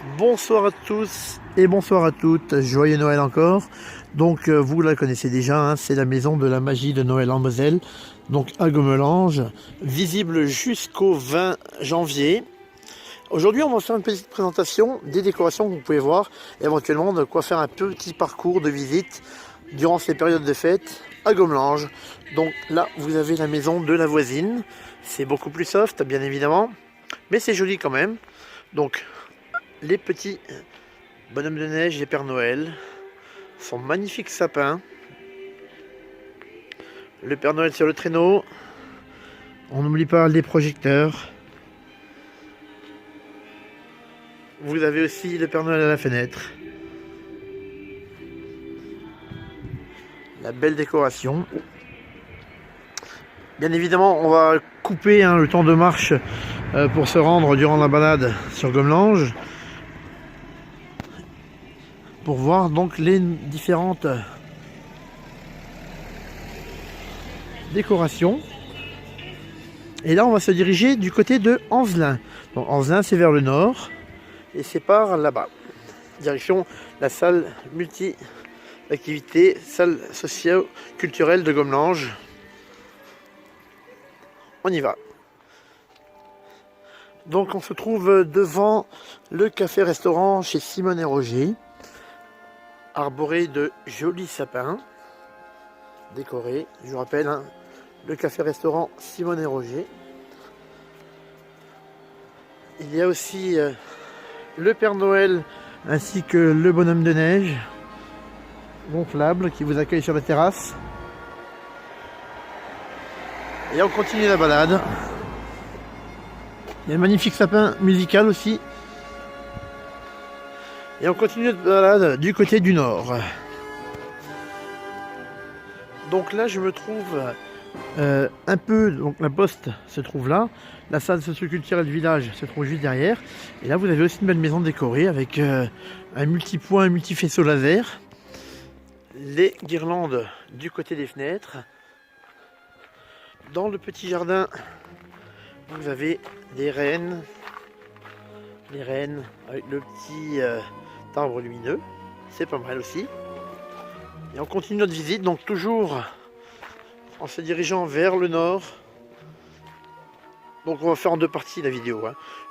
Bonsoir à tous et bonsoir à toutes, joyeux Noël encore. Donc vous la connaissez déjà, hein, c'est la maison de la magie de Noël en Moselle, donc à Gommelange, visible jusqu'au 20 janvier. Aujourd'hui on va faire une petite présentation des décorations que vous pouvez voir, et éventuellement de quoi faire un petit parcours de visite durant ces périodes de fête à Gommelange. Donc là vous avez la maison de la voisine, c'est beaucoup plus soft bien évidemment, mais c'est joli quand même. Donc les petits bonhommes de neige et Père Noël, son magnifique sapin, le Père Noël sur le traîneau, on n'oublie pas les projecteurs. Vous avez aussi le Père Noël à la fenêtre. La belle décoration. Bien évidemment, on va couper le temps de marche pour se rendre durant la balade sur Gommelange, pour voir donc les différentes décorations. Et là, on va se diriger du côté de Anzelin. Donc Anzelin, c'est vers le nord. Et c'est par là-bas. Direction la salle multi-activité, salle socio-culturelle de Gommelange. On y va. Donc on se trouve devant le café-restaurant chez Simone et Roger, arboré de jolis sapins, décorés. Je vous rappelle, le café-restaurant Simone et Roger. Il y a aussi le Père Noël ainsi que le bonhomme de neige gonflable qui vous accueille sur la terrasse. Et on continue la balade. Il y a un magnifique sapin musical aussi. Et on continue notre balade du côté du nord. Donc là je me trouve un peu, donc la poste se trouve là, la salle socioculturelle du village se trouve juste derrière, et là vous avez aussi une belle maison décorée avec un multipoint, un multi-faisceau laser, les guirlandes du côté des fenêtres. Dans le petit jardin vous avez des rennes, les rennes avec le petit arbre lumineux, c'est pas mal aussi. Et on continue notre visite, donc toujours en se dirigeant vers le nord. Donc on va faire en deux parties la vidéo,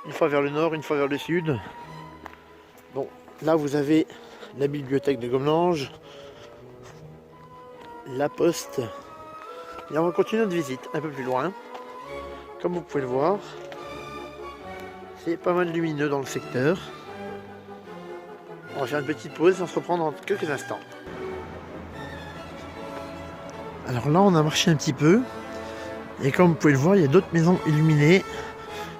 une fois vers le nord, une fois vers le sud. Bon, là vous avez la bibliothèque de Gommelange, la poste, et on va continuer notre visite un peu plus loin. Comme vous pouvez le voir, c'est pas mal lumineux dans le secteur. On va faire une petite pause et on se reprend dans quelques instants. Alors là on a marché un petit peu, et comme vous pouvez le voir, il y a d'autres maisons illuminées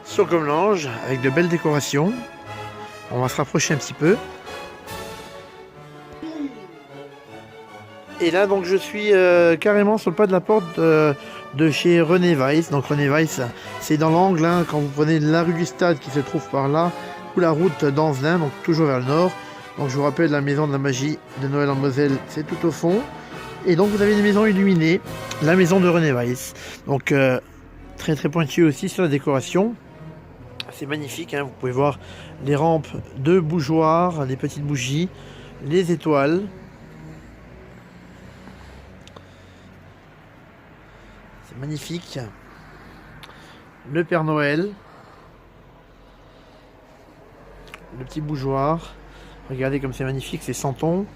sur Gommelange avec de belles décorations. On va se rapprocher un petit peu. Et là donc je suis carrément sur le pas de la porte de chez René Weiss. Donc René Weiss, c'est dans l'angle, quand vous prenez la rue du Stade qui se trouve par là, ou la route d'Anzelin, donc toujours vers le nord. Donc je vous rappelle, la maison de la magie de Noël en Moselle, c'est tout au fond. Et donc vous avez des maisons illuminées, la maison de René Weiss. Donc très très pointu aussi sur la décoration. C'est magnifique, vous pouvez voir les rampes de bougeoirs, les petites bougies, les étoiles. C'est magnifique. Le Père Noël. Le petit bougeoir. Regardez comme c'est magnifique, c'est Santon.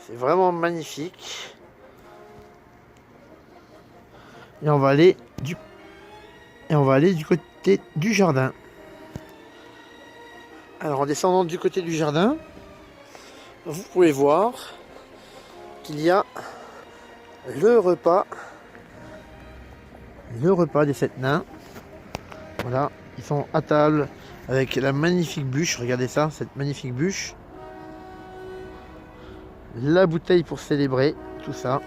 C'est vraiment magnifique. Et on va aller du côté du jardin. Alors en descendant du côté du jardin, vous pouvez voir qu'il y a le repas des 7 nains. Voilà, ils sont à table avec la magnifique bûche. Regardez ça, cette magnifique bûche. La bouteille pour célébrer tout ça.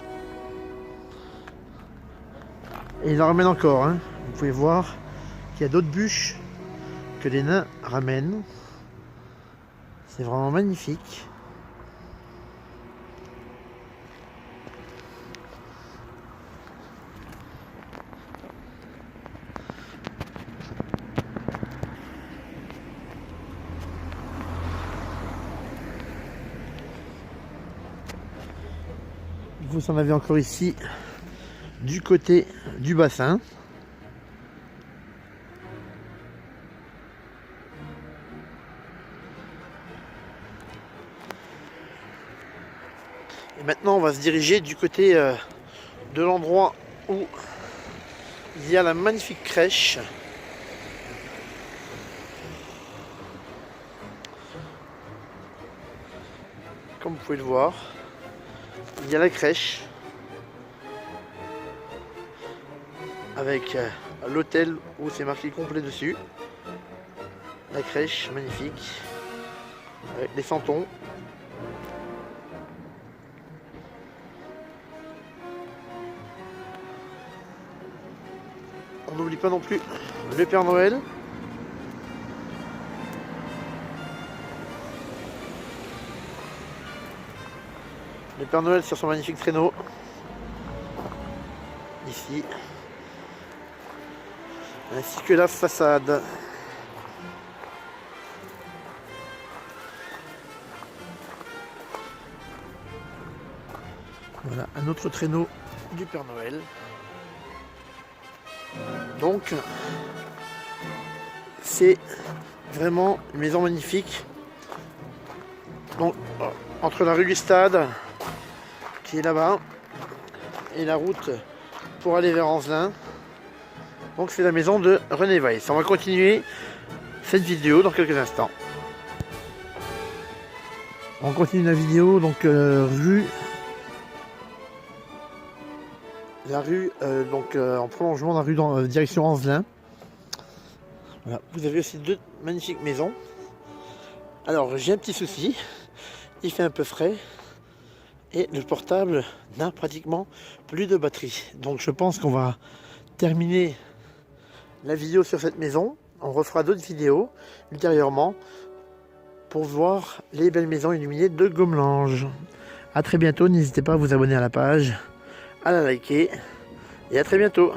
Et ils en ramènent encore. Vous pouvez voir qu'il y a d'autres bûches que les nains ramènent. C'est vraiment magnifique. vous en avez encore ici du côté du bassin. Et maintenant on va se diriger du côté de l'endroit où il y a la magnifique crèche. Comme vous pouvez le voir, il y a la crèche avec l'hôtel où c'est marqué complet dessus. La crèche magnifique avec les santons. On n'oublie pas non plus le Père Noël. Le Père Noël sur son magnifique traîneau. Ici. Ainsi que la façade. Voilà, un autre traîneau du Père Noël. Donc, c'est vraiment une maison magnifique. Donc, entre la rue du Stade, qui est là-bas, et la route pour aller vers Anzelin. Donc, c'est la maison de René Weiss. On va continuer cette vidéo dans quelques instants. On continue la vidéo, donc en prolongement de la rue dans direction Anzelin. Voilà. Vous avez aussi deux magnifiques maisons. Alors j'ai un petit souci, il fait un peu frais et le portable n'a pratiquement plus de batterie. Donc je pense qu'on va terminer la vidéo sur cette maison. On refera d'autres vidéos ultérieurement pour voir les belles maisons illuminées de Gomelange. A très bientôt, n'hésitez pas à vous abonner à la page, à la liker et à très bientôt.